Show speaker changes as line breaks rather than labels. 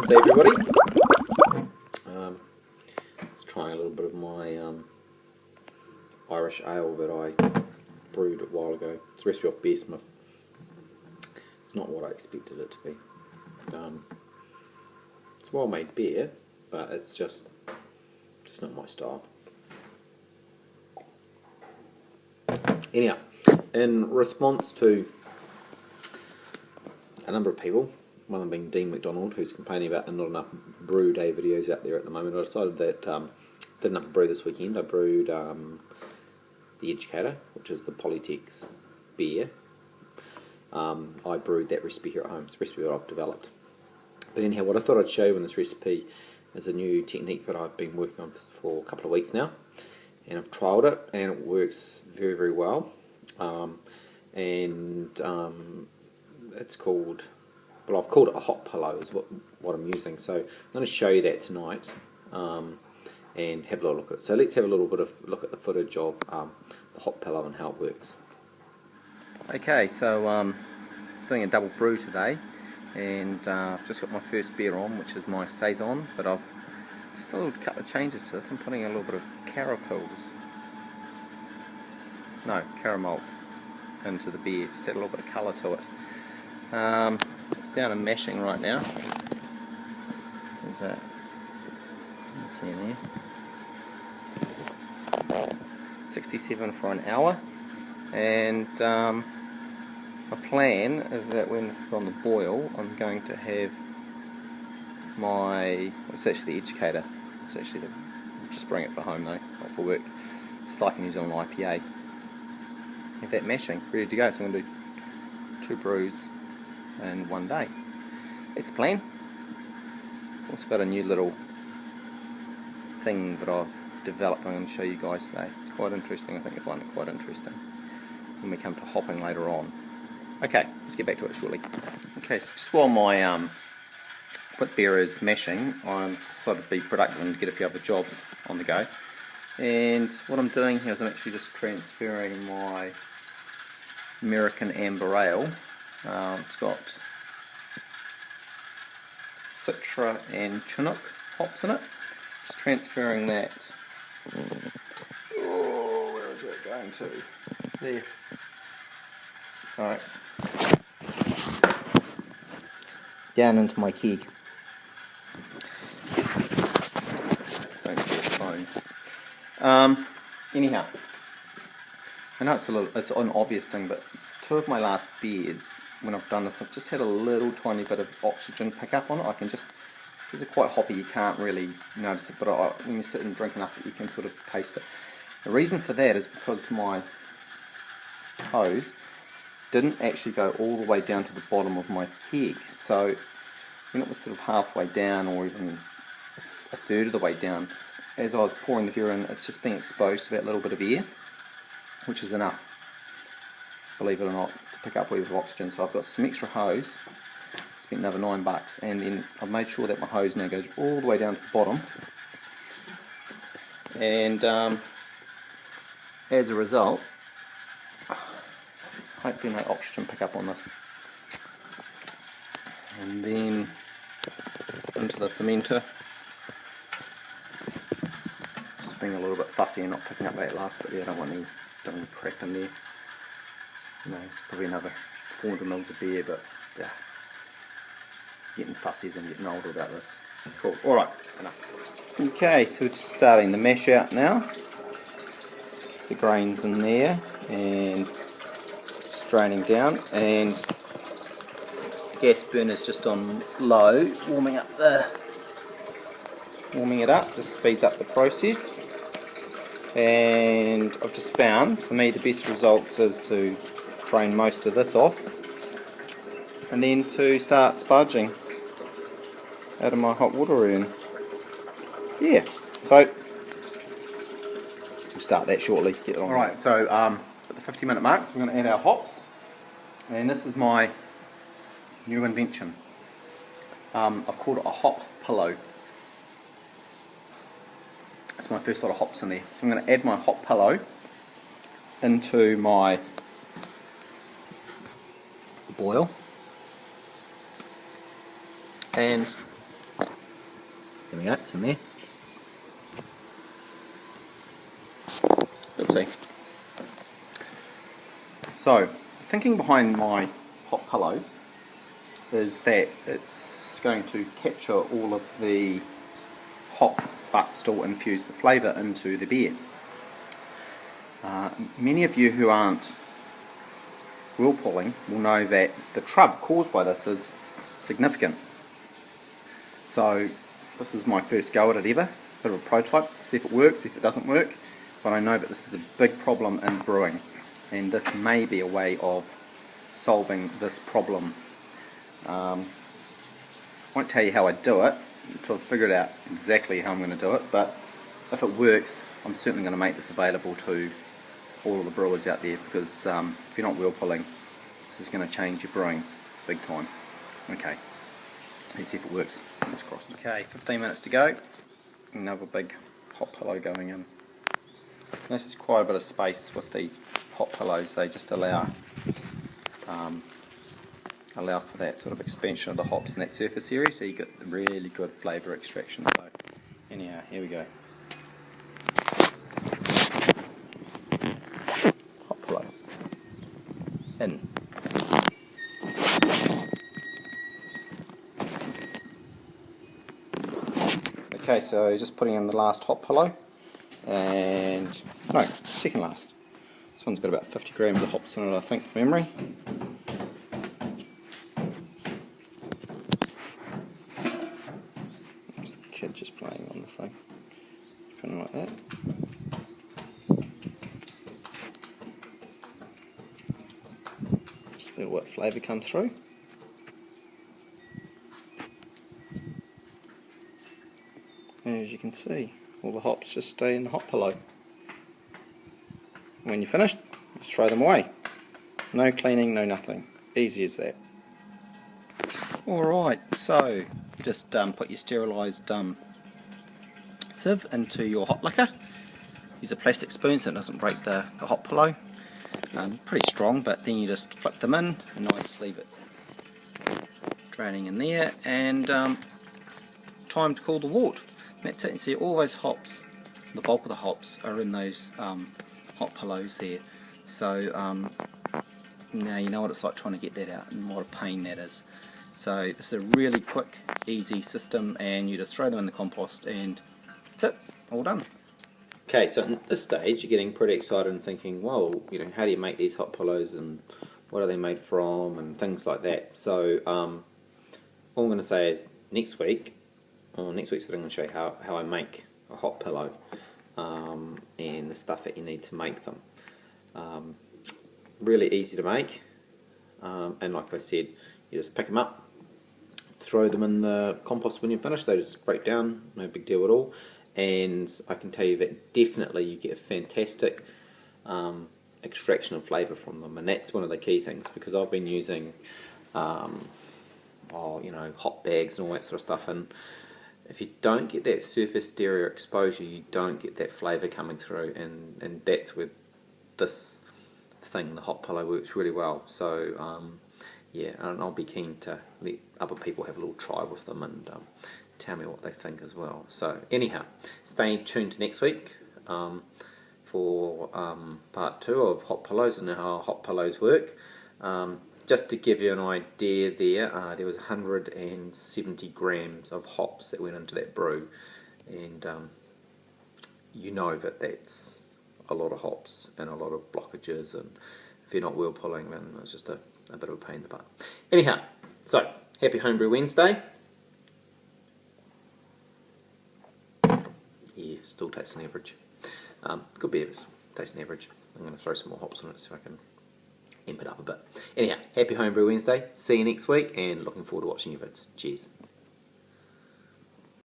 Wednesday, everybody. Just trying a little bit of my Irish ale that I brewed a while ago. It's a recipe off Beer Smith. It's not what I expected it to be. It's well-made beer, but it's just not my style. Anyhow, in response to a number of people, one of them being Dean McDonald, who's complaining about not enough brew day videos out there at the moment, I decided that did enough brew this weekend. I brewed the Educator, which is the Polytex beer. I brewed that recipe here at home. It's a recipe that I've developed. But anyhow, what I thought I'd show you in this recipe is a new technique that I've been working on for a couple of weeks now. And I've trialled it, and it works very, very well. It's called, well, I've called it a hot pillow is what I'm using. So I'm going to show you that tonight and have a little look at it. So let's have a little bit of look at the footage of the hot pillow and how it works. Okay, so doing a double brew today, and I've just got my first beer on, which is my Saison, but I've still a couple of changes to this. I'm putting a little bit of caramel into the beer, just add a little bit of colour to it. It's down and mashing right now. There's that. You can see in there. 67 for an hour, and my plan is that when this is on the boil, I'm going to have it's actually the Educator. It's actually just bring it for home though, not for work. It's like a New Zealand IPA. Have that mashing ready to go. So I'm going to do 2 brews in one day. That's the plan. Also got a new little thing that I've developed I'm going to show you guys today. It's quite interesting. I think you'll find it quite interesting when we come to hopping later on. Okay, let's get back to it shortly. Okay, so just while my wheat beer is mashing, I'm decided to be productive and get a few other jobs on the go. And what I'm doing here is I'm actually just transferring my American Amber Ale. It's got Citra and Chinook hops in it. Just transferring that. Oh, where is it going to? There. Sorry. Down into my keg. Don't get the phone. Anyhow, I know it's an obvious thing, but 2 of my last beers, when I've done this, I've just had a little tiny bit of oxygen pick up on it. These are quite hoppy, you can't really notice it, but when you sit and drink enough, you can sort of taste it. The reason for that is because my hose didn't actually go all the way down to the bottom of my keg. So when it was sort of halfway down, or even a third of the way down, as I was pouring the beer in, it's just being exposed to that little bit of air, which is enough, believe it or not, to pick up a wee bit of oxygen. So I've got some extra hose, spent another $9, and then I've made sure that my hose now goes all the way down to the bottom, and as a result, hopefully no oxygen pick up on this. And then into the fermenter. Just being a little bit fussy and not picking up that last bit there. I don't want any crap in there. You know, it's probably another 400 mils of beer, but yeah, getting fussy as I'm getting older about this. Cool. Alright, enough. Okay, so we're just starting the mash out now. Just the grains in there and draining down, and the gas burner is just on low, warming it up, just speeds up the process. And I've just found, for me, the best results is to drain most of this off and then to start spudging out of my hot water urn. Yeah, so we'll start that shortly. Alright, so at the 50-minute mark, so we're going to add our hops, and this is my new invention. I've called it a hop pillow. That's my first lot of hops in there. So I'm going to add my hop pillow into my boil, and There we go, it's in there. Oopsie. So, thinking behind my hot pillows is that it's going to capture all of the hops but still infuse the flavour into the beer. Many of you who aren't whirlpooling will know that the trub caused by this is significant. So this is my first go at it ever, bit of a prototype, see if it works, see if it doesn't work, but I know that this is a big problem in brewing, and this may be a way of solving this problem. I won't tell you how I do it until I've figured out exactly how I'm going to do it, but if it works, I'm certainly going to make this available to all of the brewers out there, because if you're not whirlpooling, this is going to change your brewing big time. Okay, let's see if it works. Fingers crossed. Okay, 15 minutes to go. Another big hot pillow going in. Notice there's quite a bit of space with these hot pillows. They just allow for that sort of expansion of the hops in that surface area, so you get really good flavour extraction. So anyhow, here we go. Hot pillow in. Okay, so just putting in the last hot pillow, and no, second last. This one's got about 50 grams of hops in it, I think, from memory. There's the kid just playing on the thing, kind of like that. Just let what flavour come through. As you can see, all the hops just stay in the hot pillow. When you're finished, just throw them away. No cleaning, no nothing. Easy as that. Alright, so just put your sterilised sieve into your hot liquor. Use a plastic spoon so it doesn't break the hot pillow. Pretty strong, but then you just flick them in, and I just leave it draining in there, and time to cool the wort. That's it. You see all those hops, the bulk of the hops are in those hot pillows there. So now you know what it's like trying to get that out, and what a pain that is. So it's a really quick, easy system, and you just throw them in the compost, and that's it, all done. Okay, so at this stage you're getting pretty excited and thinking, well, you know, how do you make these hot pillows, and what are they made from, and things like that. So all I'm going to say is next week's video I'm going to show you how I make a hot pillow, and the stuff that you need to make them. Really easy to make, and like I said, you just pick them up, throw them in the compost when you're finished. They just break down, no big deal at all, and I can tell you that definitely you get a fantastic extraction of flavour from them, and that's one of the key things, because I've been using you know, hot bags and all that sort of stuff, and if you don't get that surface stereo exposure, you don't get that flavour coming through, and that's where this thing, the hot pillow, works really well. So yeah, and I'll be keen to let other people have a little try with them, and tell me what they think as well. So anyhow, stay tuned to next week for part 2 of hot pillows and how hot pillows work. Just to give you an idea there was 170 grams of hops that went into that brew, and you know that that's a lot of hops and a lot of blockages, and if you're not whirlpooling, then it's just a bit of a pain in the butt. Anyhow, so happy Homebrew Wednesday. Yeah, still tasting average. Good beer, but tasting average. I'm going to throw some more hops on it so I can amp it up a bit. Anyhow, happy Homebrew Wednesday. See you next week, and looking forward to watching your vids. Cheers.